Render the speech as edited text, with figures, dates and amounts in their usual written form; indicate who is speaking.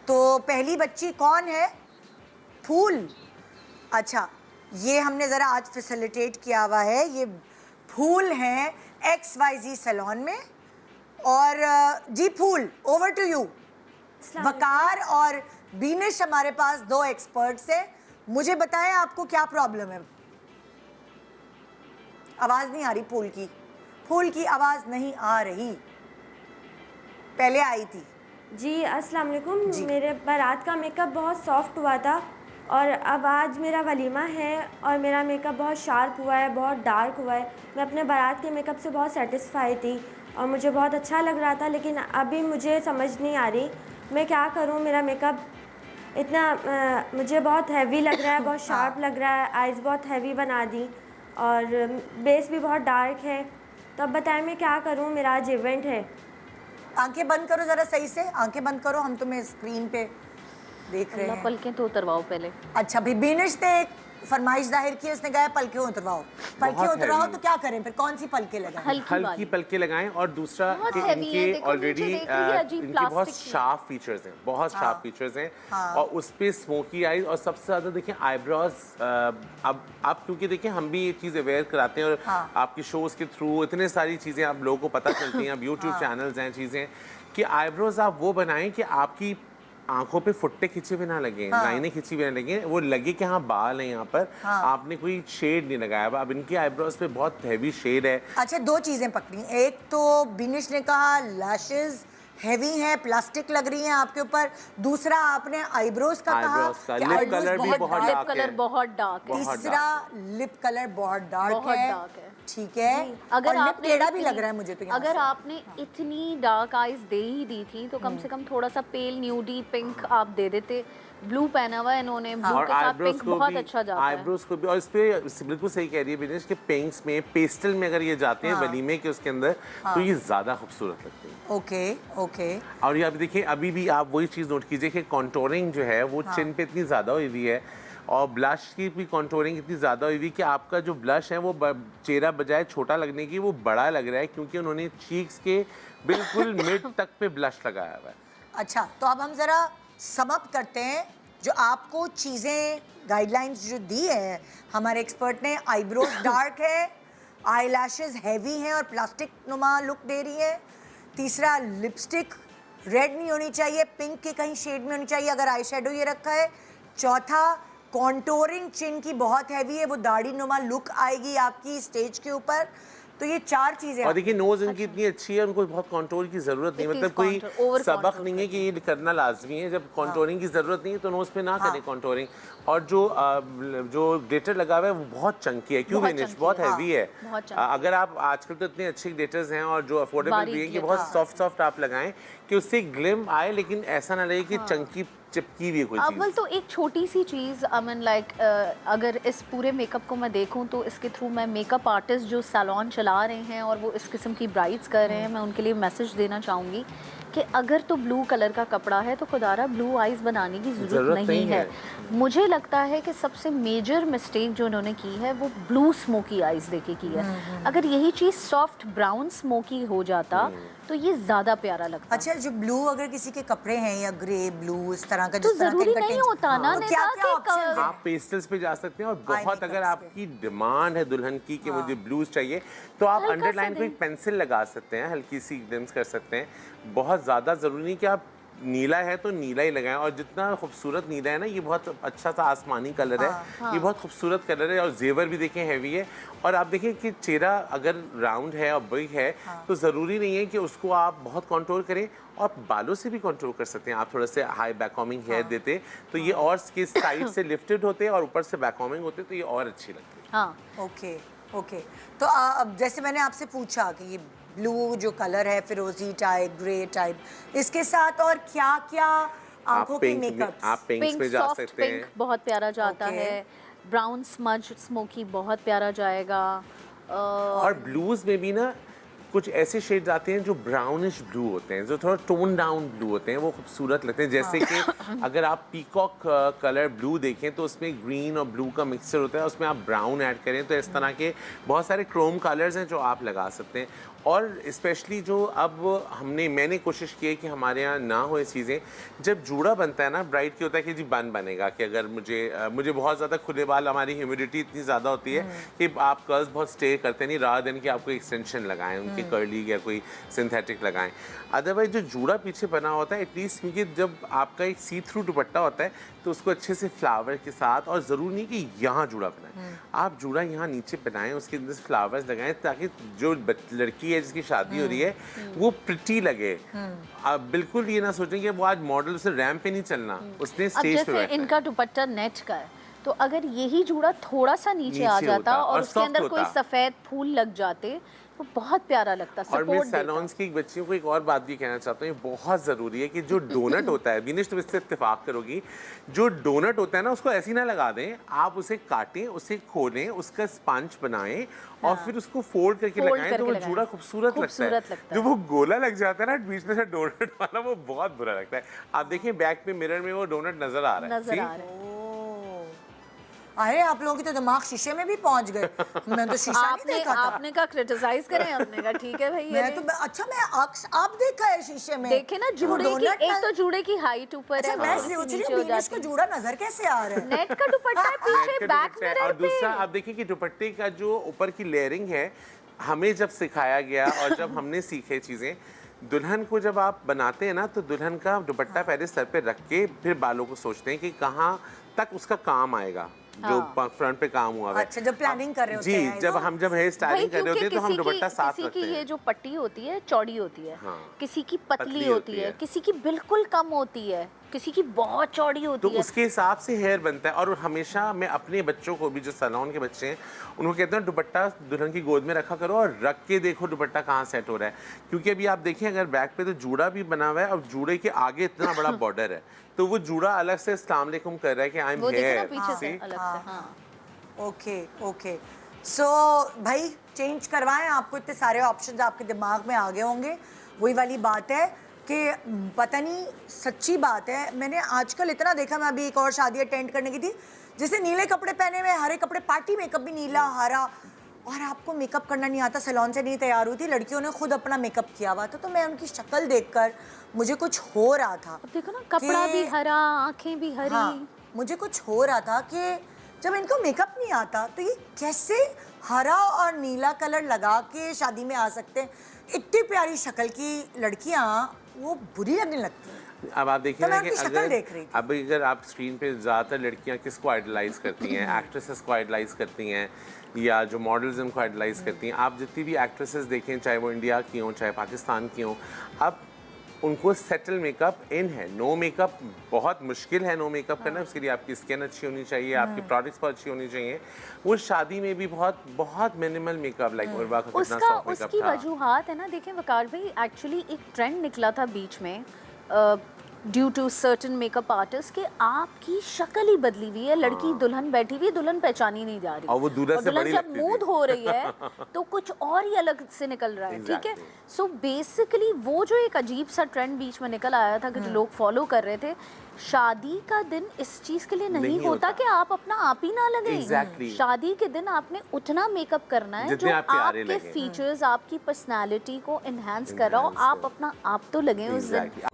Speaker 1: तो पहली बच्ची कौन है? फूल। अच्छा, ये हमने ज़रा आज फैसिलिटेट किया हुआ है। ये फूल हैं XYZ सैलून में। और जी फूल, ओवर टू यू। वकार और बीनिश हमारे पास 2 एक्सपर्ट्स हैं। मुझे बताएं आपको क्या प्रॉब्लम है। आवाज़ नहीं आ रही फूल की। फूल की आवाज़ नहीं आ रही, पहले आई थी।
Speaker 2: जी अस्सलाम वालेकुम। मेरे बारात का मेकअप बहुत सॉफ्ट हुआ था और अब आज मेरा वलीमा है और मेरा मेकअप बहुत शार्प हुआ है, बहुत डार्क हुआ है। मैं अपने बारात के मेकअप से बहुत सेटिस्फाई थी और मुझे बहुत अच्छा लग रहा था, लेकिन अभी मुझे समझ नहीं आ रही मैं क्या करूं। मेरा मेकअप इतना मुझे बहुत हैवी लग रहा है, बहुत शार्प लग रहा है। आइज़ बहुत हैवी बना दी और बेस भी बहुत डार्क है। तो अब बताएं मैं क्या करूं, मेरा आज इवेंट है।
Speaker 1: आंखें बंद करो ज़रा सही से, आंखें बंद करो, हम तुम्हें स्क्रीन पे देख रहे हैं।
Speaker 3: पलकें तो उतरवाओ पहले।
Speaker 1: अच्छा, भी बीनिश ने एक फरमाइश जाहिर की, उसने कहा पलकें उतरवाओ। पलकें उतरवाओ तो क्या करें फिर? कौन सी पलकें लगाएं?
Speaker 4: हल्की पलकें लगाएं। और दूसरा कि इनके ऑलरेडी इनके बहुत शार्प फीचर्स हैं, बहुत शार्प फीचर्स हैं। और उस पे स्मोकी आईज और सबसे ज़्यादा देखिए आईब्रोज। अब आप क्योंकि देखिए हम भी ये चीज़ अवेयर कराते हैं और आपकी शोज़ के थ्रू इतने सारी चीज़ें आप लोगों को पता चलती हैं। अब यूट्यूब चैनल्स हैं, चीज़ें कि आईब्रोज आप वो बनाएं कि आपकी आंखों पे फुट्टे खिंचे भी ना लगे, लाइनें खिंची भी ना लगे, वो लगे कि हाँ बाल हैं यहाँ पर। आपने कोई शेड नहीं लगाया। अब इनके आईब्रोज पे बहुत हैवी शेड है।
Speaker 1: अच्छा, 2 चीजें पकड़ी। एक तो बीनिश ने कहा लैशेस हैवी हैं, प्लास्टिक लग रही हैं आपके ऊपर। दूसरा आपने आईब्रोज का कहा
Speaker 4: कि लिप कलर भी बहुत डार्क है।
Speaker 1: तीसरा लिप कलर बहुत डार्क है। ठीक है,
Speaker 3: अगर
Speaker 1: और लिप टेढ़ा भी लग रहा है मुझे तो।
Speaker 3: अगर आपने इतनी डार्क आईज दे ही दी थी तो कम से कम थोड़ा सा पेल न्यूडी पिंक आप दे देते। ब्लू पहना हुआ है इन्होंने, ब्लू के साथ पिंक बहुत अच्छा जाता है।
Speaker 4: आईब्रोज को भी, और इस पे बिल्कुल सही कह रही है बिनेश कि पिंक्स में पेस्टल में अगर ये जाते हैं वलीमे के उसके अंदर तो ये ज्यादा खूबसूरत लगते हैं।
Speaker 1: ओके।
Speaker 4: और ये अभी देखिए, अभी भी आप वही चीज नोट कीजिए कि कॉन्टोरिंग जो है वो चिन पे इतनी ज्यादा हुई हुई है और ब्लश की भी कॉन्टोरिंग इतनी ज़्यादा हुई हुई कि आपका जो ब्लश है वो चेहरा बजाय छोटा लगने की वो बड़ा लग रहा है, क्योंकि उन्होंने चीक्स के बिल्कुल मिड तक पे ब्लश लगाया हुआ है।
Speaker 1: अच्छा, तो अब हम ज़रा समअप करते हैं जो आपको चीज़ें गाइडलाइंस जो दी है हमारे एक्सपर्ट ने। आईब्रोज डार्क है, आई लैशेज हैवी हैं और प्लास्टिक नुमा लुक दे रही है। तीसरा, लिपस्टिक रेड नहीं होनी चाहिए, पिंक के कहीं शेड में होनी चाहिए अगर आई शेडो ये रखा है। चौथा, कॉन्टोरिंग चिन की बहुत हैवी है, वो दाढ़ी नुमा लुक आएगी आपकी स्टेज के ऊपर। तो ये 4 चीजें।
Speaker 4: और देखिए नोज इनकी इतनी अच्छी है, उनको बहुत कंटूर की जरूरत नहीं, मतलब कोई सबक नहीं है कि ये करना लाजमी है। जब कंटूरिंग की जरूरत नहीं है तो नोज पे ना करें कंटूरिंग। और जो ग्लिटर लगा हुआ है वो बहुत चंकी है, क्यों बिनिश? बहुत हैवी है। अगर आप आजकल तो इतने अच्छे ग्लिटर्स हैं और जो अफोर्डेबल भी है कि बहुत सॉफ्ट आप लगाएं कि उससे ग्लिम आए, लेकिन ऐसा ना लगे कि चंकी चिपकी हुई कोई चीज़।
Speaker 3: अव्वल तो एक छोटी सी चीज़ अगर इस पूरे मेकअप को मैं देखूं तो इसके थ्रू मैं मेकअप आर्टिस्ट जो सैलून चला रहे हैं और वो इस किस्म की ब्राइड्स कर रहे हैं, मैं उनके लिए मैसेज देना चाहूँगी कि अगर तो ब्लू कलर का कपड़ा है तो खुदारा ब्लू आइज़ बनाने की ज़रूरत नहीं है। मुझे लगता है कि सबसे मेजर मिस्टेक जो उन्होंने की है वो ब्लू स्मोकी आइज़ देके की है। अगर यही चीज़ सॉफ्ट ब्राउन स्मोकी हो जाता तो ये ज़्यादा प्यारा लगता।
Speaker 1: अच्छा, जो ब्लू अगर किसी के कपड़े हैं या ग्रे ब्लू इस तरह का,
Speaker 3: तो जरूरी नहीं होता ना
Speaker 1: तो क्या ऑप्शन है?
Speaker 4: आप पेस्टल्स पे जा सकते हैं और बहुत अगर आपकी डिमांड है दुल्हन की कि मुझे ब्लूज चाहिए तो आप अंडरलाइन पे एक पेंसिल लगा सकते हैं, हल्की सी डिम्स कर सकते हैं। बहुत ज़्यादा ज़रूरी नहीं कि आप नीला है तो नीला ही लगाएं। और जितना खूबसूरत नीला है ना, ये बहुत अच्छा सा आसमानी कलर है, ये बहुत खूबसूरत कलर है। और जेवर भी देखें हैवी है। और आप देखें कि चेहरा अगर राउंड है और बिग है तो ज़रूरी नहीं है कि उसको आप बहुत कंट्रोल करें, और बालों से भी कंट्रोल कर सकते हैं। आप थोड़ा से हाई बैककॉमिंग हेयर देते तो ये और इसके साइड से लिफ्टेड होते हैं और ऊपर से बैककॉमिंग होते तो ये और अच्छी लगती है।
Speaker 1: ओके। तो अब जैसे मैंने आपसे पूछा कि ये ब्लू जो कलर है, फिरोजी टाइप, ग्रे टाइप, इसके साथ और क्या क्या आंखों के मेकअप?
Speaker 4: आप पिंक्स पे जा सकते हैं,
Speaker 3: पिंक बहुत प्यारा जाता है। ब्राउन स्मज स्मोकी बहुत प्यारा जाएगा।
Speaker 4: और ब्लूज में भी ना कुछ ऐसे शेड्स आते हैं जो ब्राउनिश ब्लू होते हैं, जो थोड़ा टोन डाउन ब्लू होते हैं, वो खूबसूरत लगते हैं। जैसे कि अगर आप पीकॉक कलर ब्लू देखें तो उसमें ग्रीन और ब्लू का मिक्सचर होता है, उसमें आप ब्राउन ऐड करें तो इस तरह के बहुत सारे क्रोम कलर्स हैं जो आप लगा सकते हैं। और स्पेशली जो अब मैंने कोशिश की है कि हमारे यहाँ ना हो ये चीज़ें। जब जूड़ा बनता है ना, ब्राइड की होता है कि जी बन बनेगा, कि अगर मुझे बहुत ज़्यादा खुले बाल, हमारी ह्यूमिडिटी इतनी ज़्यादा होती है कि आप कर्ल्स बहुत स्टे करते नहीं, रात दिन कि आपको एक्सटेंशन लगाएं उनके कर्ली या कोई सिंथेटिक लगाएं। अदरवाइज जो जूड़ा पीछे बना होता है, एटलीस्ट क्योंकि जब आपका एक सी थ्रू दुपट्टा होता है तो उसको अच्छे से फ्लावर के साथ, और ज़रूरी नहीं कि यहाँ जूड़ा बनाएं, आप जूड़ा यहाँ नीचे बनाएं, उसके अंदर फ्लावर्स लगाएं, ताकि जो लड़की है जिसकी शादी हो रही है वो प्रिटी लगे। आप बिल्कुल ये ना सोचें कि वो आज मॉडल से रैंप पे नहीं चलना, उसने
Speaker 3: अब
Speaker 4: स्टेज पे
Speaker 3: जैसे
Speaker 4: बैठना है।
Speaker 3: इनका दुपट्टा नेट का है, तो अगर यही जूड़ा थोड़ा सा नीचे आ
Speaker 4: नीचे
Speaker 3: जाता
Speaker 4: होता
Speaker 3: और
Speaker 4: और
Speaker 3: उसके
Speaker 4: soft
Speaker 3: अंदर कोई
Speaker 4: होता।
Speaker 3: सफ़ेद फूल लग जाते तो बहुत प्यारा लगता,
Speaker 4: और मैं
Speaker 3: सपोर्ट देता।
Speaker 4: सैलॉन्स की बच्चियों को एक और बात भी कहना चाहता हूँ, ये बहुत ज़रूरी है कि जो डोनट होता है, विनिश तुम इससे इत्तेफाक करोगी, जो डोनट होता है ना उसको ऐसे ही ना लगा दें, आप उसे काटें, उसे खोलें, उसका स्पंज बनाएं और फिर उसको फोल्ड करके
Speaker 3: Fold
Speaker 4: लगाएं, तो
Speaker 3: करके
Speaker 4: वो
Speaker 3: लगाएं।
Speaker 4: जूड़ा खूबसूरत लगता है। जो वो गोला लग जाता है ना बीच में से डोनट वाला, वो बहुत बुरा लगता है। आप देखिए बैक पे मिरर में वो डोनट नजर आ रहा है,
Speaker 3: नजर
Speaker 4: See?
Speaker 3: आ रहा है।
Speaker 1: अरे आप लोगों की तो दिमाग शीशे में भी पहुंच गए। मैं तो शीशा नहीं देखा था।
Speaker 3: आपने कहा क्रिटिसाइज करें, हमने कहा ठीक है भाई।
Speaker 1: मैं तो अच्छा मैं अक्स आप देखा है शीशे में।
Speaker 3: देखे ना जूड़े की,
Speaker 1: डोनट
Speaker 3: एक तो जूड़े की हाइट ऊपर
Speaker 1: अच्छा
Speaker 3: है,
Speaker 1: मैं
Speaker 3: थोड़ी सी
Speaker 1: सोच रही
Speaker 3: नीचे
Speaker 1: हूँ
Speaker 3: हो
Speaker 1: बीनिश को
Speaker 3: जाती है।
Speaker 1: जूड़ा नजर कैसे आ रहा है।
Speaker 3: नेट का दुपट्टा है पीछे
Speaker 4: नेट का
Speaker 3: बैक
Speaker 4: दुपट्टा है।
Speaker 3: मिरर
Speaker 4: और
Speaker 3: पे।
Speaker 4: दूसरा आप देखिए कि दुपट्टे का जो ऊपर की लेयरिंग है, हमें जब सिखाया गया और जब हमने सीखे चीज़ें, दुल्हन को जब आप बनाते हैं ना तो दुल्हन का दुपट्टा पहले सर पे रख के फिर बालों को सोचते हैं कि कहाँ तक उसका काम आएगा, जो फ्रंट पे काम हुआ है।
Speaker 1: अच्छा जब प्लानिंग कर रहे होते
Speaker 4: जी,
Speaker 1: हैं
Speaker 4: जब
Speaker 1: तो?
Speaker 4: हम जब हेयर स्टाइलिंग कर रहे होते हैं तो हम दुपट्टा साथ
Speaker 3: किसी
Speaker 4: रखते
Speaker 3: की ये
Speaker 4: हैं।
Speaker 3: जो पट्टी होती है चौड़ी होती है,
Speaker 4: हाँ।
Speaker 3: किसी की पतली
Speaker 4: पतली
Speaker 3: होती
Speaker 4: होती
Speaker 3: है,
Speaker 4: है।
Speaker 3: किसी की बिल्कुल कम होती है, किसी की बहुत चौड़ी
Speaker 4: तो
Speaker 3: होती है।
Speaker 4: उसके हिसाब से हेयर बनता है। और हमेशा मैं अपने बच्चों को भी, जो सैलून के बच्चे हैं, उनको कहता हूँ दुपट्टा दुल्हन की गोद में रखा करो और रख के देखो दुपट्टा कहाँ सेट हो रहा है। क्योंकि अभी आप देखिए अगर बैक पे तो जूड़ा भी बना हुआ है और जूड़े के आगे इतना बड़ा बॉर्डर है, तो वो जूड़ा अलग से अस्सलाम वालेकुम कर रहा है कि आई एम
Speaker 3: वो देखो ना
Speaker 4: हेयर।
Speaker 3: पीछे से अलग से। हाँ।
Speaker 1: ओके ओके सो भाई चेंज करवाएं, आपको इतने सारे ऑप्शंस आपके दिमाग में आ गए होंगे। वही वाली बात है कि पता नहीं, सच्ची बात है, मैंने आजकल इतना देखा। मैं अभी एक और शादी अटेंड करने की थी, जिससे नीले कपड़े पहने हुए, हरे कपड़े, पार्टी मेकअप भी नीला हरा, और आपको मेकअप करना नहीं आता, सैलून से नहीं तैयार हुई थी, लड़कियों ने खुद अपना मेकअप किया हुआ था। तो मैं उनकी शक्ल देखकर मुझे कुछ हो रहा था।
Speaker 3: अब देखो ना, कपड़ा भी हरा, आंखें भी हरी।
Speaker 1: हाँ, मुझे कुछ हो रहा था कि जब इनको मेकअप नहीं आता तो ये कैसे हरा और नीला कलर लगा के शादी में आ सकते हैं। इतनी प्यारी शक्ल की लड़कियां वो बुरी लगने लगती हैं।
Speaker 4: अब आप देखिए
Speaker 1: तो मैं
Speaker 4: ना कि
Speaker 1: उनकी शक्ल
Speaker 4: अगर
Speaker 1: देख रही थी।
Speaker 4: अब अगर आप स्क्रीन पे ज़्यादातर लड़कियां किसको आइडलाइज करती हैं, एक्ट्रेसेस को आइडलाइज करती हैं या जो मॉडल्स उनको आइडलाइज करती हैं। आप जितनी भी एक्ट्रेसेस देखें, चाहे वो इंडिया की हों चाहे पाकिस्तान की हों, अब उनको सेटल मेकअप इन है। नो मेकअप बहुत मुश्किल है, नो मेकअप करना। उसके लिए आपकी स्किन अच्छी होनी चाहिए, आपकी प्रोडक्ट्स बहुत अच्छी होनी चाहिए। वो शादी में भी बहुत बहुत मिनिमल मेकअप, लाइक उर्वा का कितना सॉफ्ट मेकअप
Speaker 3: उसकी
Speaker 4: था।
Speaker 3: वजूहात है ना। देखें वकार भाई, एक्चुअली एक ट्रेंड निकला था बीच में due to certain makeup artist कि आपकी शक्ल ही बदली हुई है। लड़की दुल्हन बैठी हुई है, दुल्हन पहचानी नहीं जा रही,
Speaker 4: और वो दूल्हा से बड़ी
Speaker 3: जब
Speaker 4: लगती
Speaker 3: मुंह
Speaker 4: थी।
Speaker 3: धो रही है तो कुछ और ही अलग से निकल रहा है। ठीक है,
Speaker 4: Exactly.
Speaker 3: सो बेसिकली वो जो एक अजीब सा ट्रेंड बीच में निकल आया था कि जो लोग फॉलो कर रहे थे, शादी का दिन इस चीज के लिए नहीं होता कि आप अपना आप ही ना लगें।
Speaker 4: Exactly.
Speaker 3: शादी के दिन आपने उतना मेकअप करना है
Speaker 4: जितने
Speaker 3: जो
Speaker 4: आप प्यारे
Speaker 3: आपके
Speaker 4: लगें।
Speaker 3: फीचर्स, आपकी पर्सनालिटी को एनहांस कर रहा हो। आप अपना आप तो लगें उस दिन।
Speaker 4: Exactly.